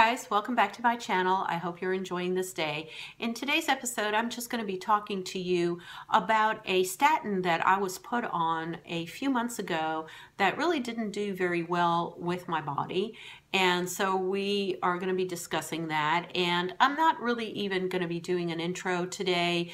guys, welcome back to my channel. I hope you're enjoying this day. In today's episode, I'm just going to be talking to you about a statin that I was put on a few months ago that really didn't do very well with my body. And so we are going to be discussing that. And I'm not really even going to be doing an intro today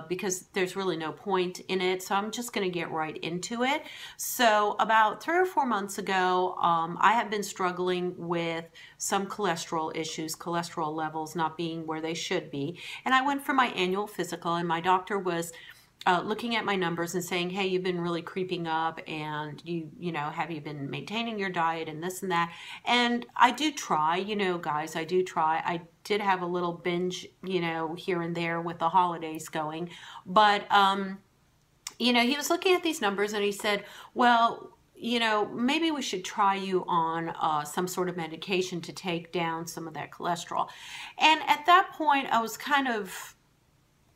because there's really no point in it. So I'm just going to get right into it. So about 3 or 4 months ago, I have been struggling with some cholesterol issues, cholesterol levels not being where they should be. And I went for my annual physical, and my doctor was looking at my numbers and saying, hey, you've been really creeping up, and you know, have you been maintaining your diet and this and that? And I do try, you know, guys, I do try. I did have a little binge, you know, here and there with the holidays going. But, you know, he was looking at these numbers and he said, well, you know, maybe we should try you on some sort of medication to take down some of that cholesterol. And at that point, I was kind of,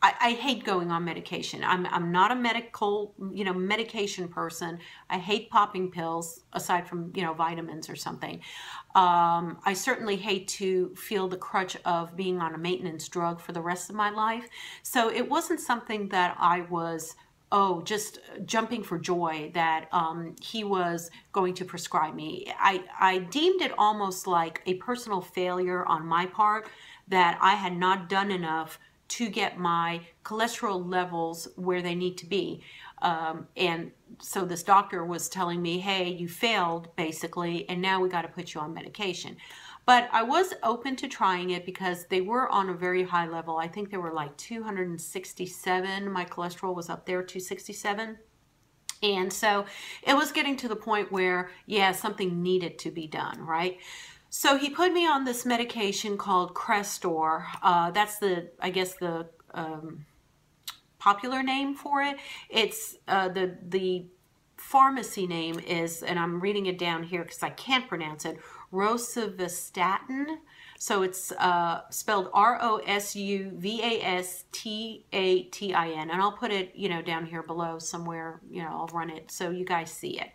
I hate going on medication. I'm not a medication person. I hate popping pills aside from, you know, vitamins or something. I certainly hate to feel the crutch of being on a maintenance drug for the rest of my life. So it wasn't something that I was, just jumping for joy that he was going to prescribe me. I deemed it almost like a personal failure on my part that I had not done enough to get my cholesterol levels where they need to be. And so this doctor was telling me, hey, you failed basically, and now we got to put you on medication. But I was open to trying it because they were on a very high level. I think they were like 267. My cholesterol was up there, 267. And so it was getting to the point where, yeah, something needed to be done, right? So he put me on this medication called Crestor. That's the, I guess, the popular name for it. It's the pharmacy name is, and I'm reading it down here because I can't pronounce it, rosuvastatin. So it's spelled R-O-S-U-V-A-S-T-A-T-I-N. And I'll put it, you know, down here below somewhere, you know, I'll run it so you guys see it.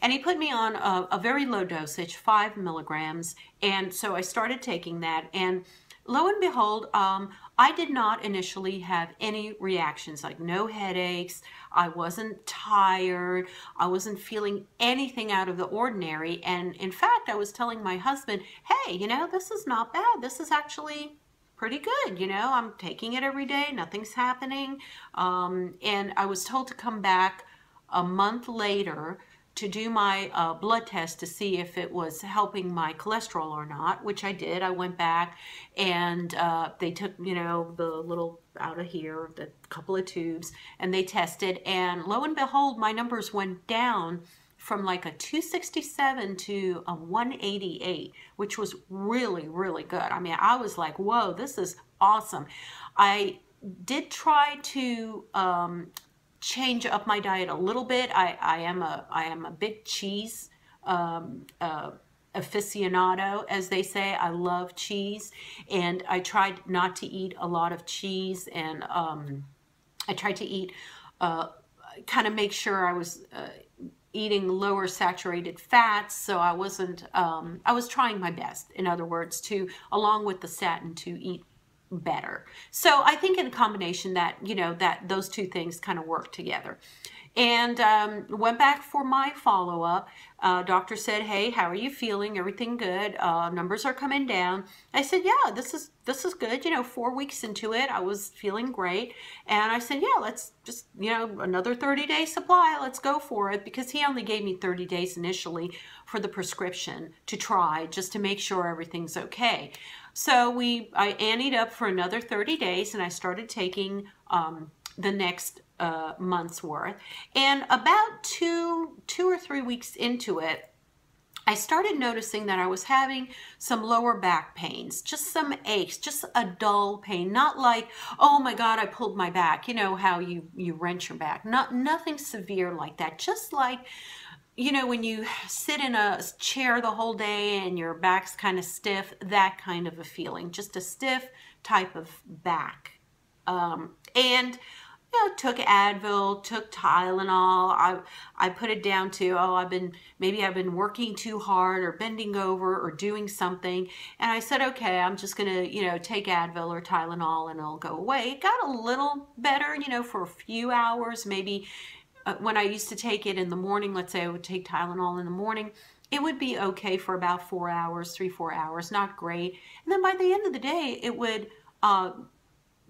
And he put me on a very low dosage, 5 milligrams. And so I started taking that, and lo and behold, I did not initially have any reactions, like no headaches. I wasn't tired. I wasn't feeling anything out of the ordinary. And in fact, I was telling my husband, hey, you know, this is not bad. This is actually pretty good. You know, I'm taking it every day. Nothing's happening. And I was told to come back a month later to do my blood test to see if it was helping my cholesterol or not, which I did. I went back and they took, you know, the little out of here, the couple of tubes, and they tested, and lo and behold, my numbers went down from like a 267 to a 188, which was really, really good. I mean, I was like, whoa, this is awesome. I did try to change up my diet a little bit. I am a big cheese aficionado, as they say. I love cheese, and I tried not to eat a lot of cheese, and I tried to eat kind of make sure I was eating lower saturated fats, so I wasn't I was trying my best, in other words, to, along with the statin, to eat better. So I think in a combination that, you know, that those two things kind of work together. And went back for my follow-up. Doctor said, hey, how are you feeling? Everything good? Numbers are coming down. I said, yeah, this is good. You know, 4 weeks into it, I was feeling great. And I said, yeah, let's just, you know, another 30-day supply. Let's go for it, because he only gave me 30 days initially for the prescription to try, just to make sure everything's okay. So I anteed up for another 30 days, and I started taking the next month's worth. And about two or 3 weeks into it, I started noticing that I was having some lower back pains, just some aches, just a dull pain, not like, oh my God, I pulled my back. You know how you wrench your back. Nothing severe like that. Just like, you know, when you sit in a chair the whole day and your back's kind of stiff, that kind of a feeling, just a stiff type of back. And took Advil, took Tylenol. I put it down to, oh, maybe I've been working too hard or bending over or doing something. And I said, okay, I'm just gonna, take Advil or Tylenol and it'll go away. It got a little better, for a few hours. Maybe when I used to take it in the morning, let's say I would take Tylenol in the morning, it would be okay for about 4 hours, 3-4 hours, not great. And then by the end of the day, it would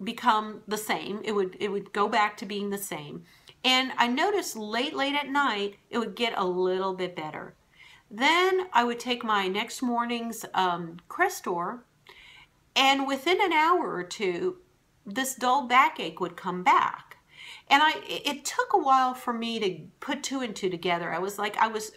become the same. It would go back to being the same. And I noticed late at night, it would get a little bit better. Then I would take my next morning's Crestor, and within an hour or two, this dull backache would come back. And it took a while for me to put 2 and 2 together. I was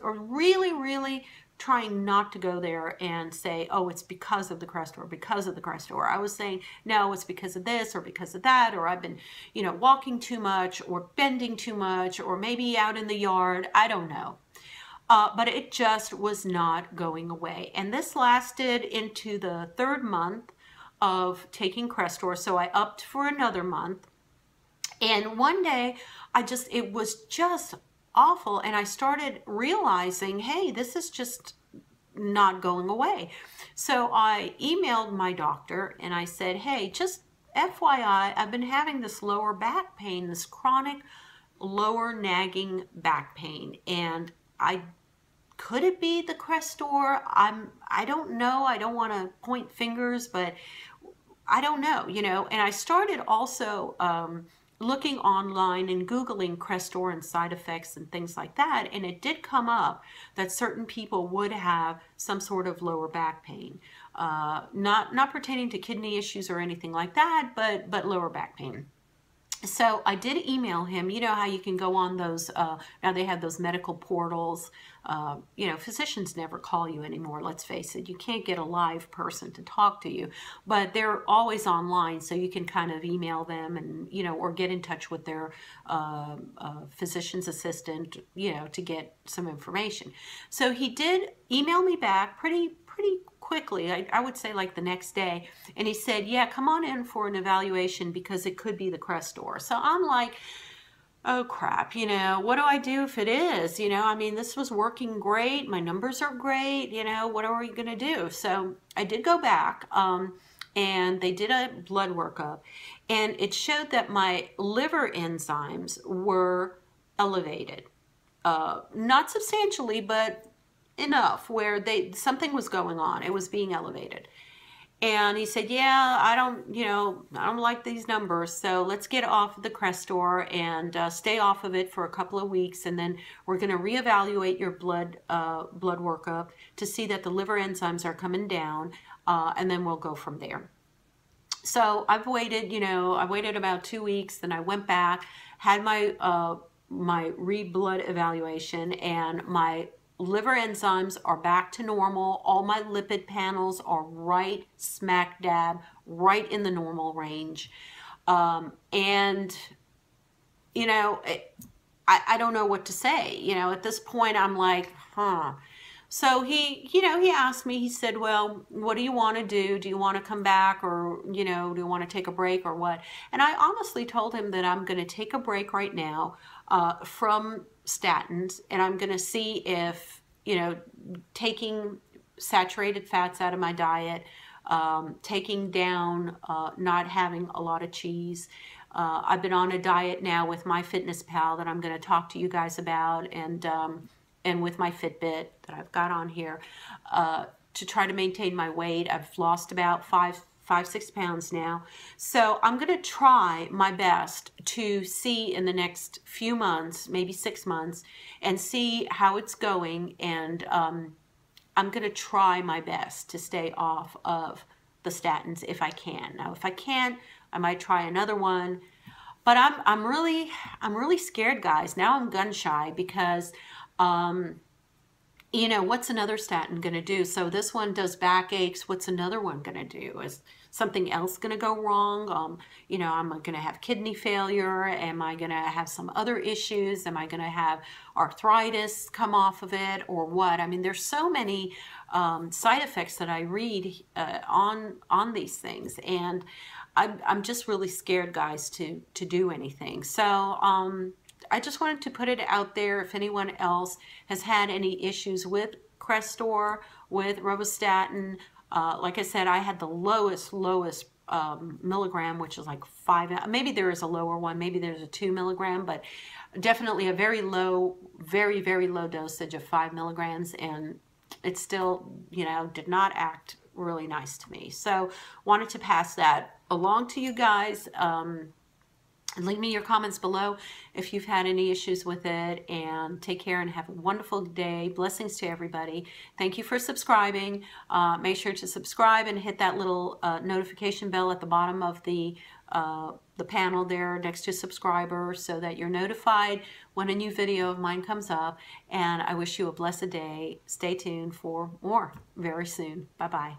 really trying not to go there and say, oh, it's because of the Crestor, because of the Crestor. I was saying, no, it's because of this or because of that, or I've been, walking too much or bending too much, or maybe out in the yard. I don't know. But it just was not going away. And this lasted into the 3rd month of taking Crestor. So I upped for another month. And one day it was just awful. And I started realizing, hey, this is just not going away. So I emailed my doctor and I said, hey, just FYI, I've been having this lower back pain, this chronic lower nagging back pain. And could it be the Crestor? I don't know. I don't want to point fingers, but I don't know, And I started also looking online and Googling Crestor and side effects and things like that. And it did come up that certain people would have some sort of lower back pain, not pertaining to kidney issues or anything like that, but lower back pain. So I did email him. You know how you can go on those, now they have those medical portals. Physicians never call you anymore, let's face it. You can't get a live person to talk to you, but they're always online, so you can kind of email them and, or get in touch with their physician's assistant, to get some information. So he did email me back pretty quickly. I would say like the next day. And he said, yeah, come on in for an evaluation because it could be the Crestor. So I'm like, oh crap, what do I do if it is? This was working great. My numbers are great. What are we going to do? So I did go back and they did a blood workup and it showed that my liver enzymes were elevated. Not substantially, but enough where something was going on. It was being elevated. And he said, yeah, I don't like these numbers, so let's get off of the Crestor and stay off of it for a couple of weeks, and then we're going to reevaluate your blood workup to see that the liver enzymes are coming down, and then we'll go from there. So I've waited, I waited about 2 weeks, then I went back, had my blood evaluation, and my liver enzymes are back to normal. All my lipid panels are right smack dab, right in the normal range. I don't know what to say. At this point I'm like, huh. So he asked me, he said, well, what do you want to do? Do you want to come back, or, do you want to take a break or what? And I honestly told him that I'm going to take a break right now from statins, and I'm going to see if, taking saturated fats out of my diet, taking down, not having a lot of cheese. I've been on a diet now with MyFitnessPal that I'm going to talk to you guys about, and with my Fitbit that I've got on here, to try to maintain my weight. I've lost about 5-6 pounds now. So I'm going to try my best to see in the next few months, maybe 6 months, and see how it's going. And I'm going to try my best to stay off of the statins if I can. Now, if I can't, I might try another one. But I'm really scared, guys. Now I'm gun shy because what's another statin going to do? So this one does backaches. What's another one going to do? Is something else going to go wrong? Am I going to have kidney failure? Am I going to have some other issues? Am I going to have arthritis come off of it, or what? There's so many side effects that I read on these things, and I'm just really scared, guys, to do anything. So I just wanted to put it out there. If anyone else has had any issues with Crestor, with rovastatin, like I said, I had the lowest milligram, which is like 5. Maybe there is a lower one. Maybe there's a 2 milligram, but definitely a very low, very low dosage of 5 milligrams, and it still, you know, did not act really nice to me. So wanted to pass that along to you guys. And leave me your comments below if you've had any issues with it, and take care and have a wonderful day. Blessings to everybody. Thank you for subscribing. Make sure to subscribe and hit that little notification bell at the bottom of the panel there next to subscriber, so that you're notified when a new video of mine comes up. And I wish you a blessed day. Stay tuned for more very soon. Bye-bye.